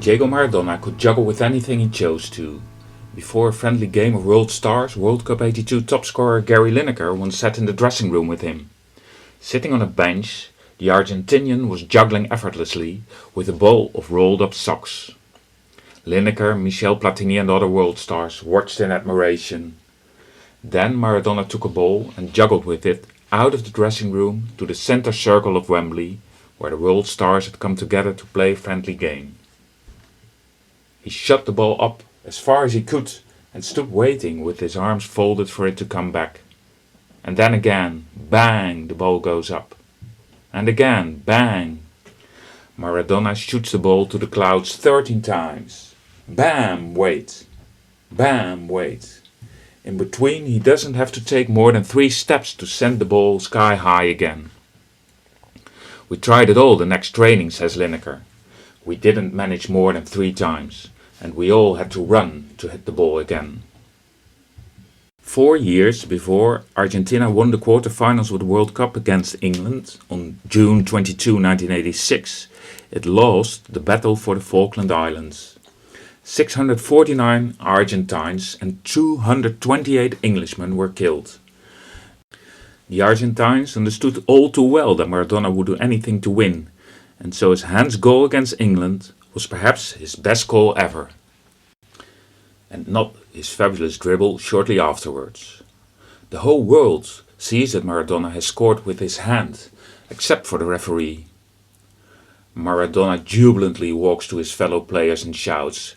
Diego Maradona could juggle with anything he chose to. Before a friendly game of World Stars, World Cup '82 topscorer Gary Linneker once sat in the dressing room with him. Sitting on a bench, the Argentinian was juggling effortlessly with a ball of rolled up socks. Linneker, Michel Platini and other world stars watched in admiration. Then Maradona took a ball and juggled with it out of the dressing room to the center circle of Wembley, where the world stars had come together to play a friendly game. He shot the ball up as far as he could and stood waiting with his arms folded for it to come back. And then again, bang, the ball goes up. And again, bang. Maradona shoots the ball to the clouds 13 times. Bam, wait. Bam, wait. In between, he doesn't have to take more than 3 steps to send the ball sky high again. We tried it all the next training, says Linneker. We didn't manage more than 3 times, and we all had to run to hit the ball again. 4 years before, Argentina won the quarterfinals of the World Cup against England on June 22, 1986. It lost the battle for the Falkland Islands. 649 Argentines and 228 Englishmen were killed. The Argentines understood all too well that Maradona would do anything to win, and so his hands goal against England was perhaps his best goal ever. And not his fabulous dribble shortly afterwards. The whole world sees that Maradona has scored with his hand, except for the referee. Maradona jubilantly walks to his fellow players and shouts,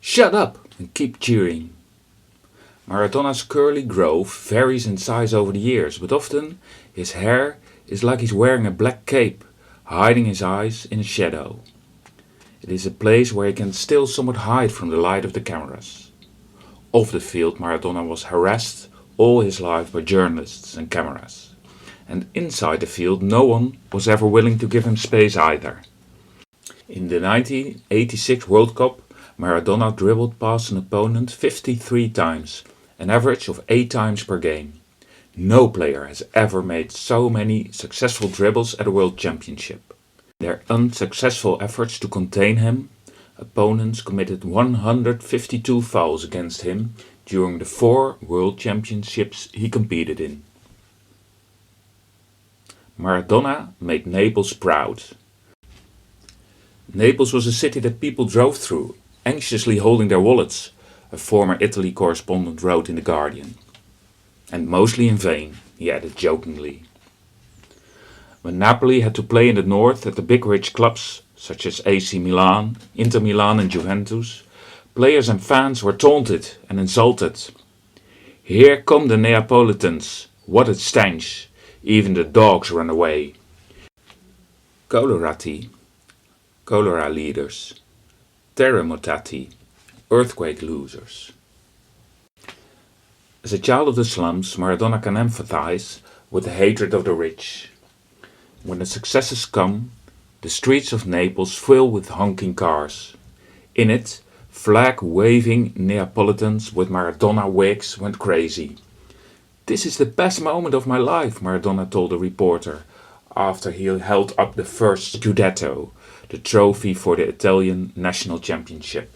"Shut up and keep cheering." Maradona's curly growth varies in size over the years, but often his hair is like he's wearing a black cape, hiding his eyes in a shadow. It is a place where he can still somewhat hide from the light of the cameras. Off the field, Maradona was harassed all his life by journalists and cameras. And inside the field, no one was ever willing to give him space either. In the 1986 World Cup, Maradona dribbled past an opponent 53 times, an average of 8 times per game. No player has ever made so many successful dribbles at a World Championship. In their unsuccessful efforts to contain him, opponents committed 152 fouls against him during the 4 World Championships he competed in. Maradona made Naples proud. Naples was a city that people drove through, anxiously holding their wallets, a former Italy correspondent wrote in The Guardian. And mostly in vain, he added jokingly. When Napoli had to play in the north at the big rich clubs, such as AC Milan, Inter Milan and Juventus, players and fans were taunted and insulted. "Here come the Neapolitans, what a stench, even the dogs run away." Colorati, cholera leaders. Terremotati, earthquake losers. As a child of the slums, Maradona can empathize with the hatred of the rich. When the successes come, the streets of Naples fill with honking cars. In it, flag-waving Neapolitans with Maradona wigs went crazy. "This is the best moment of my life," Maradona told a reporter after he held up the first Scudetto, the trophy for the Italian national championship.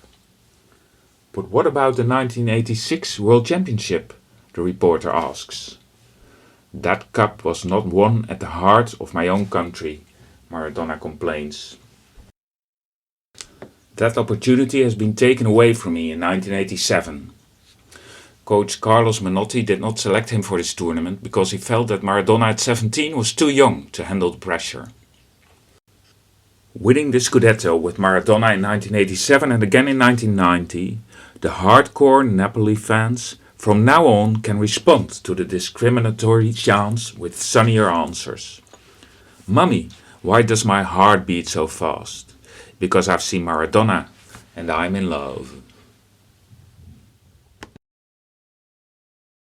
"But what about the 1986 World Championship?" the reporter asks. "That cup was not won at the heart of my own country," Maradona complains. "That opportunity has been taken away from me in 1987. Coach Carlos Menotti did not select him for this tournament because he felt that Maradona at 17 was too young to handle the pressure." Winning the Scudetto with Maradona in 1987 and again in 1990, the hardcore Napoli fans from now on can respond to the discriminatory chants with sunnier answers. "Mummy, why does my heart beat so fast? Because I've seen Maradona and I'm in love."